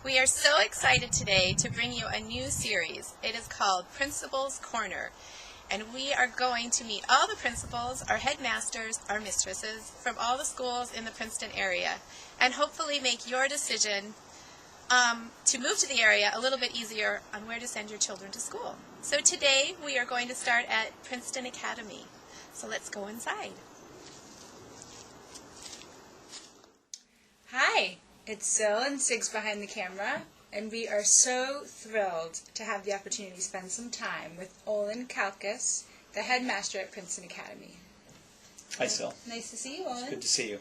We are so excited today to bring you a new series. It is called Principal's Corner, and we are going to meet all the principals, our headmasters, our mistresses from all the schools in the Princeton area, and hopefully make your decision to move to the area a little bit easier on where to send your children to school. So today we are going to start at Princeton Academy. So let's go inside. Hi, it's Syl and Sig's behind the camera, and we are so thrilled to have the opportunity to spend some time with Olen Kalkus, the headmaster at Princeton Academy. Hi, Syl. Nice to see you, Olen. It's good to see you.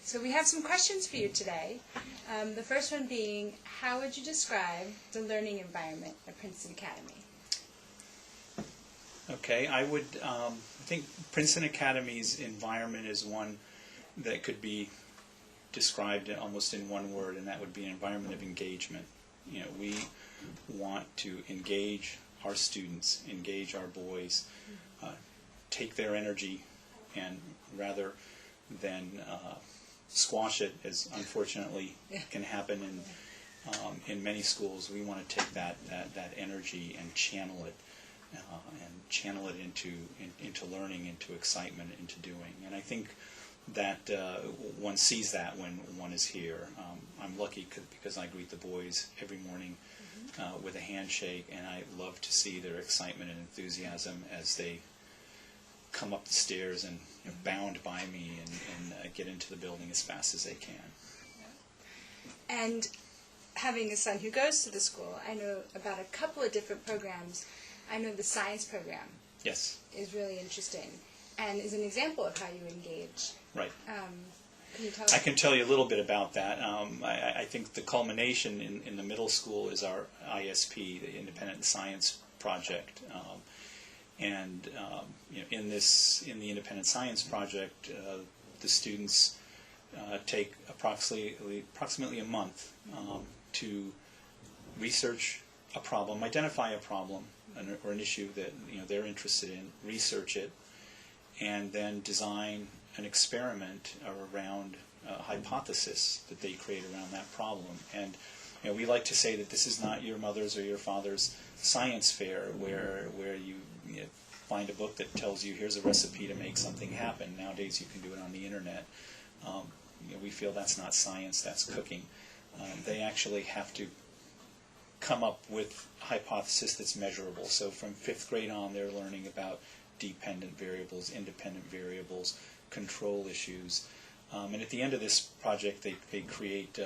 So we have some questions for you today. The first one being, how would you describe the learning environment at Princeton Academy? Okay, I think Princeton Academy's environment is one that could be described almost in one word, and that would be an environment of engagement. You know, we want to engage our students, engage our boys, take their energy, and rather than squash it, as unfortunately can happen in many schools, we want to take that energy and channel it into learning, into excitement, into doing. And I think that one sees that when one is here. I'm lucky because I greet the boys every morning with a handshake, and I love to see their excitement and enthusiasm as they come up the stairs and bound by me and get into the building as fast as they can. And having a son who goes to the school, I know about a couple of different programs. I know the science program Yes. is really interesting and is an example of how you engage. Right. Can you tell us? I can tell you a little bit about that. I think the culmination in the middle school is our ISP, the Independent Science Project. In the Independent Science Project, the students take approximately a month to research a problem, identify a problem or an issue that they're interested in, research it, and then design an experiment around a hypothesis that they create around that problem. And we like to say that this is not your mother's or your father's science fair where you find a book that tells you here's a recipe to make something happen. Nowadays you can do it on the internet. We feel that's not science, that's cooking. They actually have to come up with a hypothesis that's measurable. So from 5th grade on, they're learning about dependent variables, independent variables, control issues. And at the end of this project, they create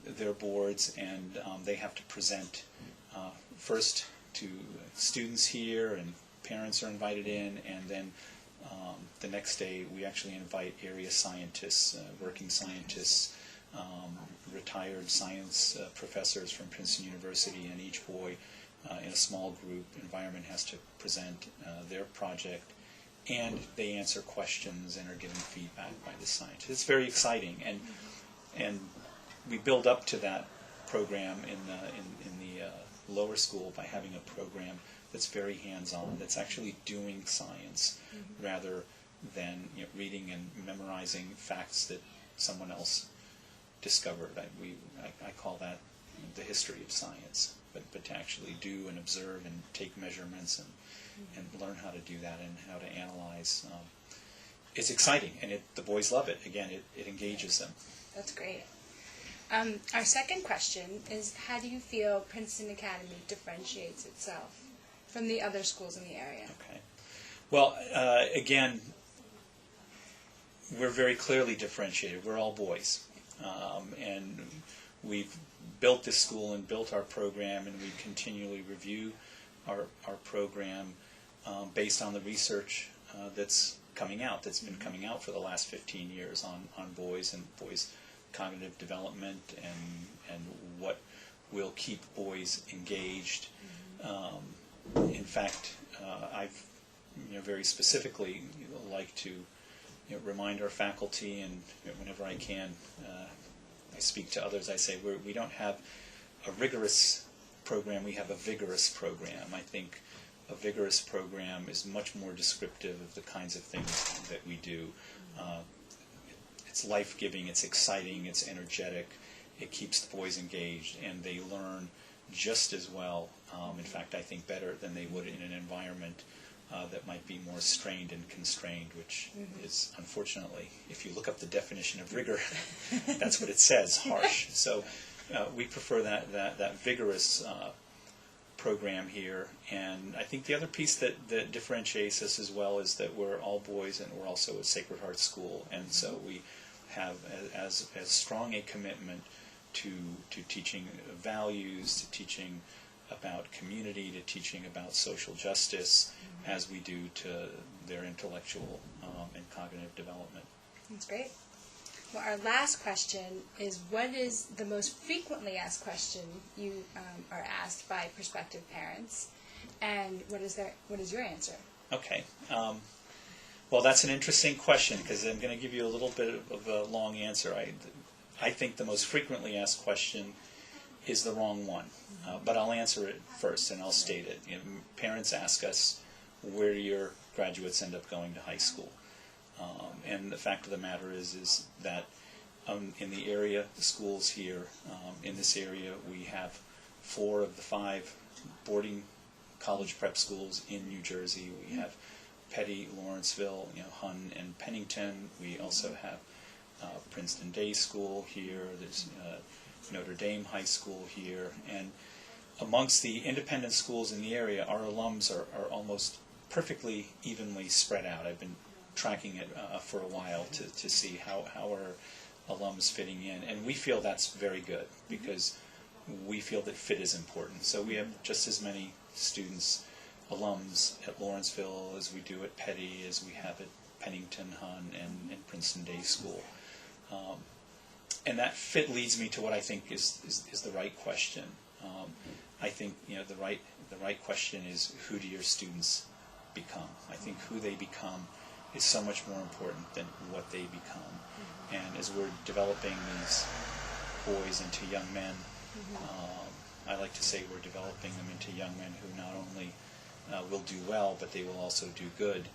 their boards, and they have to present first to students here, and parents are invited in, and then the next day we actually invite area scientists, working scientists, retired science professors from Princeton University, and each boy in a small group environment has to present their project, and they answer questions and are given feedback by the scientists. It's very exciting, and we build up to that program in the lower school by having a program that's very hands-on, that's actually doing science rather than reading and memorizing facts that someone else discovered. I call that the history of science, but to actually do and observe and take measurements and learn how to do that and how to analyze. It's exciting, and the boys love it. Again, it engages them. That's great. Our second question is, how do you feel Princeton Academy differentiates itself from the other schools in the area? Okay. Well, again, we're very clearly differentiated. We're all boys. And we've built this school and built our program, and we continually review our program based on the research that's coming out, that's been coming out for the last 15 years on boys and boys' cognitive development and what will keep boys engaged. In fact, I've very specifically like to remind our faculty, and whenever I can, I speak to others, I say we don't have a rigorous program, we have a vigorous program. I think a vigorous program is much more descriptive of the kinds of things that we do. It's life-giving, it's exciting, it's energetic, it keeps the boys engaged, and they learn just as well, in fact, I think better than they would in an environment that might be more strained and constrained, which is, unfortunately, if you look up the definition of rigor, that's what it says, harsh. So we prefer that vigorous program here. And I think the other piece that differentiates us as well is that we're all boys and we're also a Sacred Heart school, and so we have as strong a commitment to teaching values, to teaching about community, to teaching about social justice, as we do to their intellectual and cognitive development. That's great. Well, our last question is, what is the most frequently asked question you are asked by prospective parents, and what is your answer? Okay. Well, that's an interesting question, because I'm going to give you a little bit of a long answer. I think the most frequently asked question is the wrong one, but I'll answer it first, and I'll state it. You know, parents ask us where your graduates end up going to high school, and the fact of the matter is that in the area, the schools here, in this area, we have 4 of the 5 boarding college prep schools in New Jersey. We have Petty, Lawrenceville, Hunn, and Pennington. We also have Princeton Day School here. There's Notre Dame High School here, and amongst the independent schools in the area, our alums are almost perfectly evenly spread out. I've been tracking it for a while to see how are alums fitting in, and we feel that's very good, because we feel that fit is important. So we have just as many students, alums at Lawrenceville as we do at Petty, as we have at Pennington, Hunn, and Princeton Day School. And that fit leads me to what I think is the right question. I think the right question is, who do your students become? I think who they become is so much more important than what they become. And as we're developing these boys into young men, I like to say we're developing them into young men who not only will do well, but they will also do good.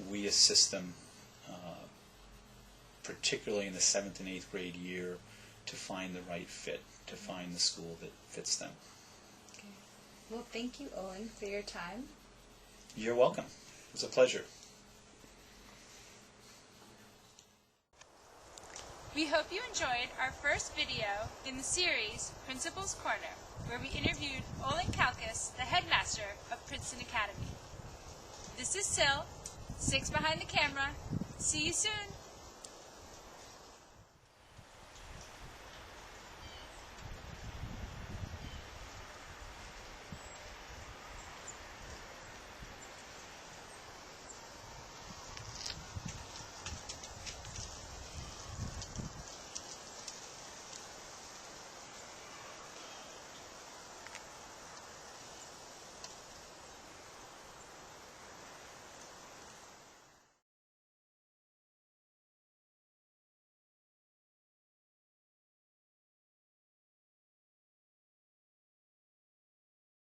We assist them, particularly in the 7th and 8th grade year, to find the right fit, to find the school that fits them. Okay. Well, thank you, Olen, for your time. You're welcome. It was a pleasure. We hope you enjoyed our first video in the series Principal's Corner, where we interviewed Olen Kalkus, the headmaster of Princeton Academy. This is Syl, Sig's behind the camera. See you soon!